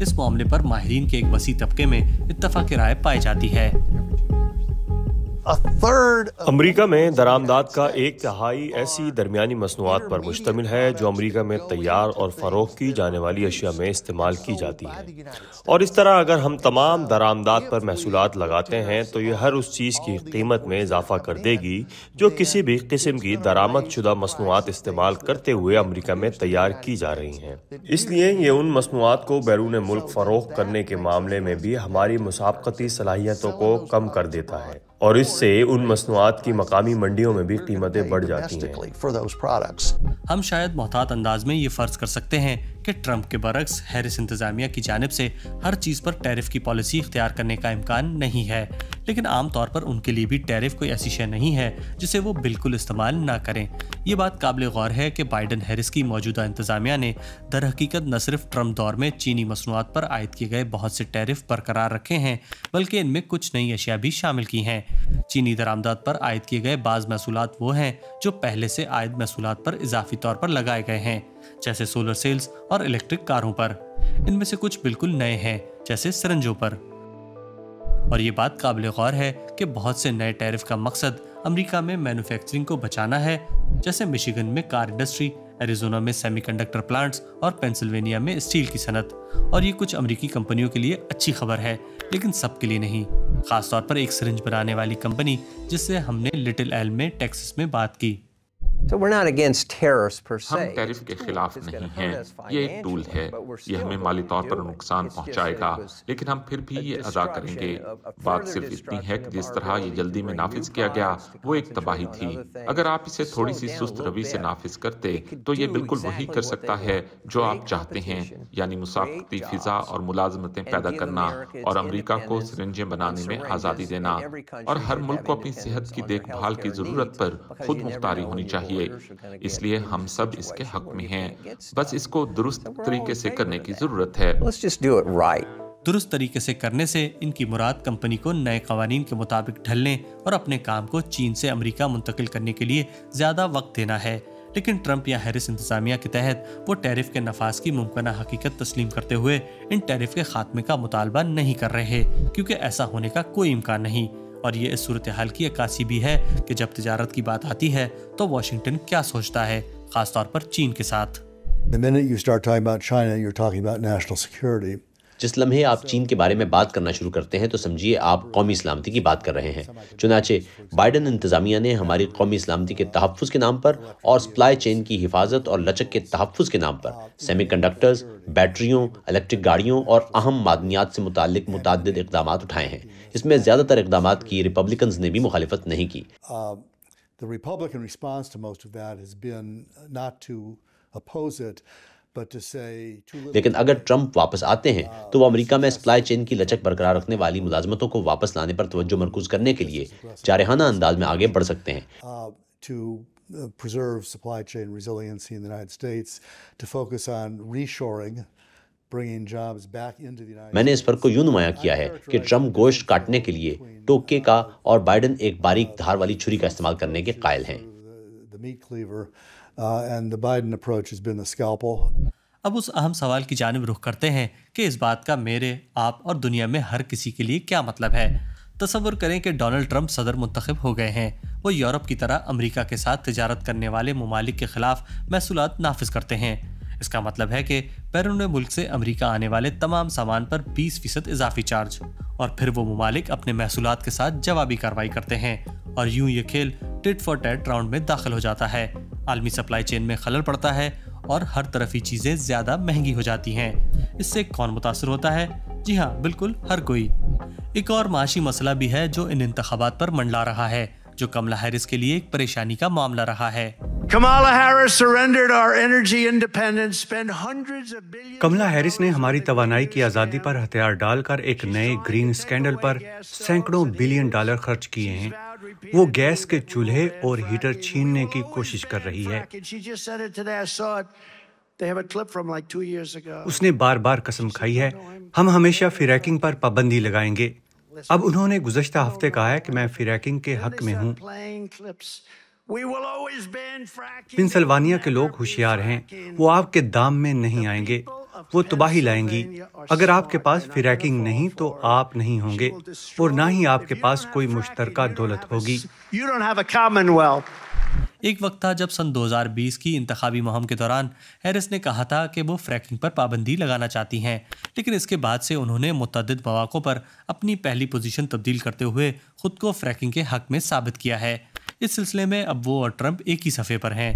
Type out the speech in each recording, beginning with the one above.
اس معاملے پر ماہرین کے ایک وسیع طبقے میں اتفاق رائے پائی جاتی ہے۔ امریکہ میں درآمدات کا 1/3 ایسی درمیانی مصنوعات پر مشتمل ہے جو امریکہ میں تیار اور فروخت کی جانے والی اشیاء میں استعمال کی جاتی ہے، اور اس طرح اگر ہم تمام درآمدات پر محصولات لگاتے ہیں تو یہ ہر اس چیز کی قیمت میں اضافہ کر دے گی جو کسی بھی قسم کی درآمد شدہ مصنوعات استعمال کرتے ہوئے امریکہ میں تیار کی جا رہی ہیں۔ اس لیے یہ ان مصنوعات کو بیرون ملک فروخت کرنے کے معاملے میں بھی ہماری مسابقتی صلاحیتوں کو کم کر دیتا ہے، اور اس سے ان مصنوعات کی مقامی منڈیوں میں بھی قیمتیں بڑھ جاتی ہیں۔ ہم شاید محتاط انداز میں یہ فرض کر سکتے ہیں کہ ٹرمپ کے برعکس ہیرس انتظامیہ کی جانب سے ہر چیز پر ٹیرف کی پالیسی اختیار کرنے کا امکان نہیں ہے، لیکن عام طور پر ان کے لیے بھی ٹیرف کوئی ایسی شے نہیں ہے جسے وہ بالکل استعمال نہ کریں۔ یہ بات قابل غور ہے کہ بائیڈن ہیرس کی موجودہ انتظامیہ نے در حقیقت نہ صرف ٹرمپ دور میں چینی مصنوعات پر عائد کیے گئے بہت سے ٹیرف برقرار رکھے ہیں، بلکہ ان میں کچھ نئی اشیاء بھی شامل کی ہیں۔ چینی درآمدات پر عائد کیے گئے بعض محصولات وہ ہیں جو پہلے سے عائد محصولات پر اضافی طور پر لگائے گئے ہیں، جیسے سولر سیلز اور الیکٹرک کاروں پر۔ ان میں سے کچھ بالکل نئے ہیں، جیسے سرنجوں پر۔ اور یہ بات قابل غور ہے کہ بہت سے نئے ٹیرف کا مقصد امریکہ میں مینوفیکچرنگ کو بچانا ہے، جیسے مشیگن میں کار انڈسٹری، ایریزونا میں سیمی کنڈکٹر پلانٹس اور پینسلوینیا میں اسٹیل کی صنعت۔ اور یہ کچھ امریکی کمپنیوں کے لیے اچھی خبر ہے، لیکن سب کے لیے نہیں، خاص طور پر ایک سرنج بنانے والی کمپنی جس سے ہم نے لٹل ایلم میں ٹیکسس میں بات کی۔ ہم ٹیرف کے خلاف نہیں ہیں، یہ ایک ٹول ہے، یہ ہمیں مالی طور پر نقصان پہنچائے گا، لیکن ہم پھر بھی یہ ادا کریں گے۔ بات صرف اتنی ہے کہ جس طرح یہ جلدی میں نافذ کیا گیا وہ ایک تباہی تھی۔ اگر آپ اسے تھوڑی سی سست روی سے نافذ کرتے تو یہ بالکل وہی کر سکتا ہے جو آپ چاہتے ہیں، یعنی مسابقتی فضا اور ملازمتیں پیدا کرنا، اور امریکہ کو سرنجیں بنانے میں آزادی دینا، اور ہر ملک کو اپنی صحت کی دیکھ بھال کی ضرورت پر خود مختاری ہونی چاہیے۔ اس لیے ہم سب اس کے حق میں ہیں، بس اس کو درست طریقے سے کرنے کی ضرورت ہے۔ درست طریقے سے کرنے سے ان کی مراد کمپنی کو نئے قوانین کے مطابق ڈھلنے اور اپنے کام کو چین سے امریکہ منتقل کرنے کے لیے زیادہ وقت دینا ہے، لیکن ٹرمپ یا ہیرس انتظامیہ کے تحت وہ ٹیرف کے نفاذ کی ممکنہ حقیقت تسلیم کرتے ہوئے ان ٹیرف کے خاتمے کا مطالبہ نہیں کر رہے، کیونکہ ایسا ہونے کا کوئی امکان نہیں۔ اور یہ اس صورتحال کی عکاسی بھی ہے کہ جب تجارت کی بات آتی ہے تو واشنگٹن کیا سوچتا ہے، خاص طور پر چین کے ساتھ۔ جس لمحے آپ چین کے بارے میں بات کرنا شروع کرتے ہیں تو سمجھیے آپ قومی سلامتی کی بات کر رہے ہیں۔ چنانچہ بائیڈن انتظامیہ نے ہماری قومی سلامتی کے تحفظ کے نام پر اور سپلائی چین کی حفاظت اور لچک کے تحفظ کے نام پر سیمی کنڈکٹرز، بیٹریوں، الیکٹرک گاڑیوں اور اہم معدنیات سے متعلق متعدد اقدامات اٹھائے ہیں۔ اس میں زیادہ تر اقدامات کی ریپبلکنز نے بھی مخالفت نہیں کی۔ لیکن اگر ٹرمپ واپس آتے ہیں تو وہ امریکہ میں سپلائی چین کی لچک برقرار رکھنے والی ملازمتوں کو واپس لانے پر توجہ مرکوز کرنے کے لیے جارحانہ انداز میں آگے بڑھ سکتے ہیں۔ میں نے اس فرق کو یوں نمایاں کیا ہے کہ ٹرمپ گوشت کاٹنے کے لیے ٹوکے کا اور بائیڈن ایک باریک دھار والی چھری کا استعمال کرنے کے قائل ہیں۔ اب اس اہم سوال کی جانب رخ کرتے ہیں کہ اس بات کا میرے، آپ اور دنیا میں ہر کسی کے لیے کیا مطلب ہے۔ تصور کریں کہ ڈونلڈ ٹرمپ صدر منتخب ہو گئے ہیں۔ وہ یورپ کی طرح امریکہ کے ساتھ تجارت کرنے والے ممالک کے خلاف محصولات نافذ کرتے ہیں۔ اس کا مطلب ہے کہ بیرون ملک سے امریکہ آنے والے تمام سامان پر 20% اضافی چارج، اور پھر وہ ممالک اپنے محصولات کے ساتھ جوابی کارروائی کرتے ہیں، اور یوں یہ کھیل ٹٹ فار ٹیٹ راؤنڈ میں داخل ہو جاتا ہے۔ عالمی سپلائی چین میں خلل پڑتا ہے اور ہر طرفی چیزیں زیادہ مہنگی ہو جاتی ہیں۔ اس سے کون متاثر ہوتا ہے؟ جی ہاں، بالکل ہر کوئی۔ ایک اور معاشی مسئلہ بھی ہے جو ان انتخابات پر منڈلا رہا ہے، جو کملا ہیرس کے لیے ایک پریشانی کا معاملہ رہا ہے۔ کملا ہیرس نے ہماری توانائی کی آزادی پر ہتھیار ڈال کر ایک نئے گرین اسکینڈل پر سینکڑوں بلین ڈالر خرچ کیے ہیں۔ وہ گیس کے چولہے اور ہیٹر چھیننے کی کوشش کر رہی ہے۔ اس نے بار بار قسم کھائی ہے، ہم ہمیشہ فریکنگ پر پابندی لگائیں گے۔ اب انہوں نے گزشتہ ہفتے کہا ہے کہ میں فریکنگ کے حق میں ہوں۔ پنسلوانیا کے لوگ ہوشیار ہیں، وہ آپ کے دام میں نہیں آئیں گے، وہ تباہی لائیں گی۔ اگر آپ کے پاس فریکنگ نہیں تو آپ نہیں ہوں گے، اور نہ ہی آپ کے پاس کوئی مشترکہ دولت ہوگی۔ ایک وقت تھا جب سن 2020 کی انتخابی مہم کے دوران ہیرس نے کہا تھا کہ وہ فریکنگ پر پابندی لگانا چاہتی ہیں، لیکن اس کے بعد سے انہوں نے متعدد مواقع پر اپنی پہلی پوزیشن تبدیل کرتے ہوئے خود کو فریکنگ کے حق میں ثابت کیا ہے۔ اس سلسلے میں اب وہ اور ٹرمپ ایک ہی صفحے پر ہیں۔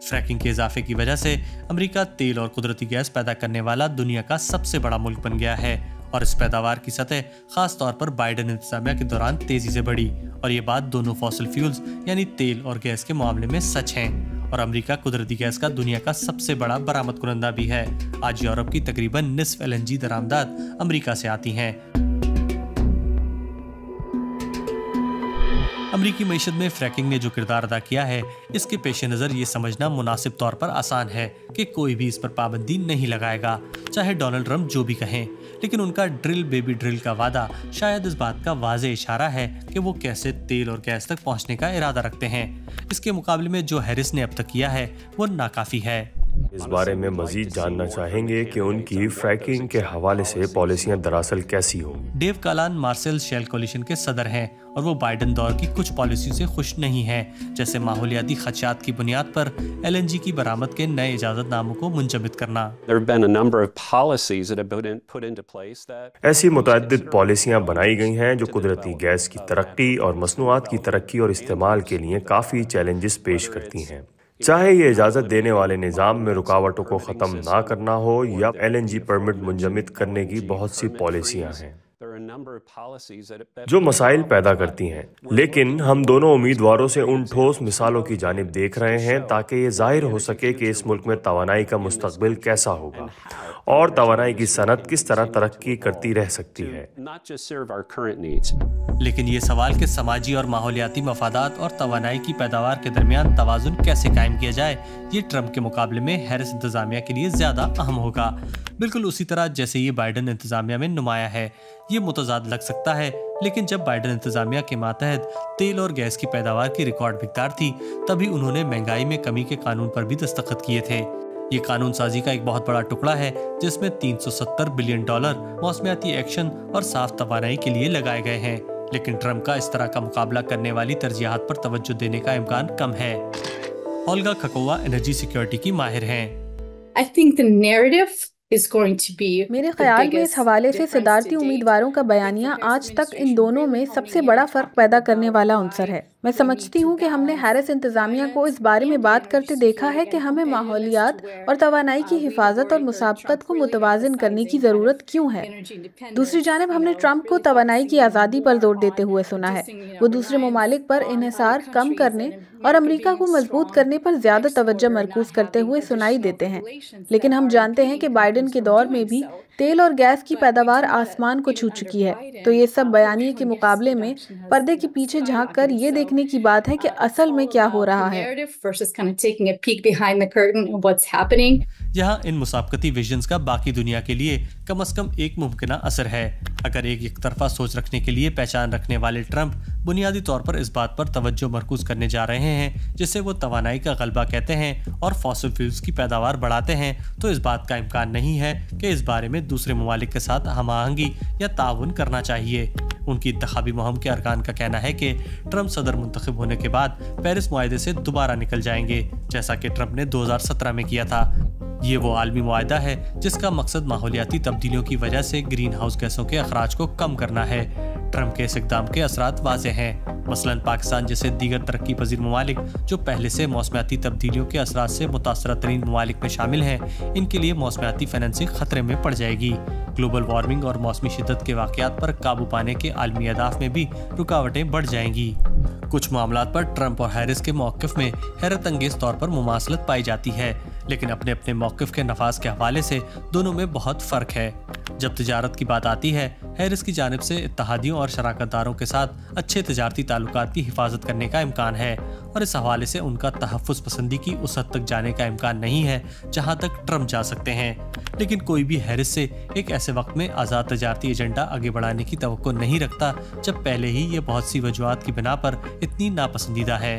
فریکنگ کے اضافے کی وجہ سے امریکہ تیل اور قدرتی گیس پیدا کرنے والا دنیا کا سب سے بڑا ملک بن گیا ہے، اور اس پیداوار کی سطح خاص طور پر بائیڈن انتظامیہ کے دوران تیزی سے بڑھی، اور یہ بات دونوں فوسل فیولز یعنی تیل اور گیس کے معاملے میں سچ ہیں۔ اور امریکہ قدرتی گیس کا دنیا کا سب سے بڑا برآمد کنندہ بھی ہے۔ آج یورپ کی تقریباً نصف LNG درآمدات امریکہ سے آتی ہیں۔ امریکی معیشت میں فریکنگ نے جو کردار ادا کیا ہے، اس کے پیش نظر یہ سمجھنا مناسب طور پر آسان ہے کہ کوئی بھی اس پر پابندی نہیں لگائے گا، چاہے ڈونلڈ ٹرمپ جو بھی کہیں۔ لیکن ان کا ڈرل بیبی ڈرل کا وعدہ شاید اس بات کا واضح اشارہ ہے کہ وہ کیسے تیل اور گیس تک پہنچنے کا ارادہ رکھتے ہیں۔ اس کے مقابلے میں جو ہیرس نے اب تک کیا ہے وہ ناکافی ہے۔ اس بارے میں مزید جاننا چاہیں گے کہ ان کی فریکنگ کے حوالے سے پالیسیاں دراصل کیسی ہوں۔ ڈیو کالان مارسل شیل کولیشن کے صدر ہیں، اور وہ بائیڈن دور کی کچھ پالیسیوں سے خوش نہیں ہیں، جیسے ماحولیاتی خدشات کی بنیاد پر LNG کی برآمد کے نئے اجازت ناموں کو منجمد کرنا۔ ایسی متعدد پالیسیاں بنائی گئی ہیں جو قدرتی گیس کی ترقی اور مصنوعات کی ترقی اور استعمال کے لیے کافی چیلنجز پیش کرتی ہیں، چاہے یہ اجازت دینے والے نظام میں رکاوٹوں کو ختم نہ کرنا ہو یا LNG پرمٹ منجمد کرنے کی بہت سی پالیسیاں ہیں جو مسائل پیدا کرتی ہیں۔ لیکن ہم دونوں امیدواروں سے ان ٹھوس مثالوں کی جانب دیکھ رہے ہیں تاکہ یہ ظاہر ہو سکے کہ اس ملک میں توانائی کا مستقبل کیسا ہوگا اور توانائی کی صنعت کس طرح ترقی کرتی رہ سکتی ہے۔ لیکن یہ سوال کہ سماجی اور ماحولیاتی مفادات اور توانائی کی پیداوار کے درمیان توازن کیسے قائم کیا جائے، یہ ٹرمپ کے مقابلے میں ہیرس انتظامیہ کے لیے زیادہ اہم ہوگا، بالکل اسی طرح جیسے یہ بائیڈن انتظامیہ میں نمایاں ہے۔ یہ متضاد لگ سکتا ہے، لیکن جب بائیڈن انتظامیہ کے ماتحت تیل اور گیس کی پیداوار کی ریکارڈ مقدار تھی، تبھی انہوں نے مہنگائی میں کمی کے قانون پر بھی دستخط کیے تھے۔ یہ قانون سازی کا ایک بہت بڑا ٹکڑا ہے جس میں $370 بلین موسمیاتی ایکشن اور صاف توانائی کے لیے لگائے گئے ہیں، لیکن ٹرمپ کا اس طرح کا مقابلہ کرنے والی ترجیحات پر توجہ دینے کا امکان کم ہے۔ اولگا کھکووا انرجی سیکیورٹی کی ماہر ہیں۔ میرے خیال میں اس حوالے سے صدارتی امیدواروں کا بیانیہ آج تک ان دونوں میں سب سے بڑا فرق پیدا کرنے والا عنصر ہے۔ میں سمجھتی ہوں کہ ہم نے ہیرس انتظامیہ کو اس بارے میں بات کرتے دیکھا ہے کہ ہمیں ماحولیات اور توانائی کی حفاظت اور مسابقت کو متوازن کرنے کی ضرورت کیوں ہے۔ دوسری جانب ہم نے ٹرمپ کو توانائی کی آزادی پر زور دیتے ہوئے سنا ہے۔ وہ دوسرے ممالک پر انحصار کم کرنے اور امریکہ کو مضبوط کرنے پر زیادہ توجہ مرکوز کرتے ہوئے سنائی دیتے ہیں، لیکن ہم جانتے ہیں کہ بائیڈن کے دور میں بھی تیل اور گیس کی پیداوار آسمان کو چھو چکی ہے۔ تو یہ سب بیانیے کے مقابلے میں پردے کے پیچھے جھانک کر یہ دیکھنے کی بات ہے کہ اصل میں کیا ہو رہا ہے۔ یہاں ان مسابقتی ویژنز کا باقی دنیا کے لیے کم از کم ایک ممکنہ اثر ہے۔ اگر ایک یک طرفہ سوچ رکھنے کے لیے پہچان رکھنے والے ٹرمپ بنیادی طور پر اس بات پر توجہ مرکوز کرنے جا رہے ہیں جسے وہ توانائی کا غلبہ کہتے ہیں اور فوسل فیولز کی پیداوار بڑھاتے ہیں، تو اس بات کا امکان نہیں ہے کہ اس بارے میں دوسرے ممالک کے ساتھ ہم آہنگی یا تعاون کرنا چاہیے۔ ان کی انتخابی مہم کے ارکان کا کہنا ہے کہ ٹرمپ صدر منتخب ہونے کے بعد پیرس معاہدے سے دوبارہ نکل جائیں گے، جیسا کہ ٹرمپ نے 2017 میں کیا تھا۔ یہ وہ عالمی معاہدہ ہے جس کا مقصد ماحولیاتی تبدیلیوں کی وجہ سے گرین ہاؤس گیسوں کے اخراج کو کم کرنا ہے۔ ٹرمپ کے اس اقدام کے اثرات واضح ہیں، مثلاً پاکستان جیسے دیگر ترقی پذیر ممالک جو پہلے سے موسمیاتی تبدیلیوں کے اثرات سے متاثرہ ترین ممالک میں شامل ہیں، ان کے لیے موسمیاتی فائنینسنگ خطرے میں پڑ جائے گی۔ گلوبل وارمنگ اور موسمی شدت کے واقعات پر قابو پانے کے عالمی اہداف میں بھی رکاوٹیں بڑھ جائیں گی۔ کچھ معاملات پر ٹرمپ اور ہیرس کے موقف میں حیرت انگیز طور پر مماثلت پائی جاتی ہے، لیکن اپنے اپنے موقف کے نفاذ کے حوالے سے دونوں میں بہت فرق ہے۔ جب تجارت کی بات آتی ہے، ہیرس کی جانب سے اتحادیوں اور شراکت داروں کے ساتھ اچھے تجارتی تعلقات کی حفاظت کرنے کا امکان ہے، اور اس حوالے سے ان کا تحفظ پسندی کی اس حد تک جانے کا امکان نہیں ہے جہاں تک ٹرمپ جا سکتے ہیں۔ لیکن کوئی بھی ہیرس سے ایک ایسے وقت میں آزاد تجارتی ایجنڈا آگے بڑھانے کی توقع نہیں رکھتا جب پہلے ہی یہ بہت سی وجوہات کی بنا پر اتنی ناپسندیدہ ہے۔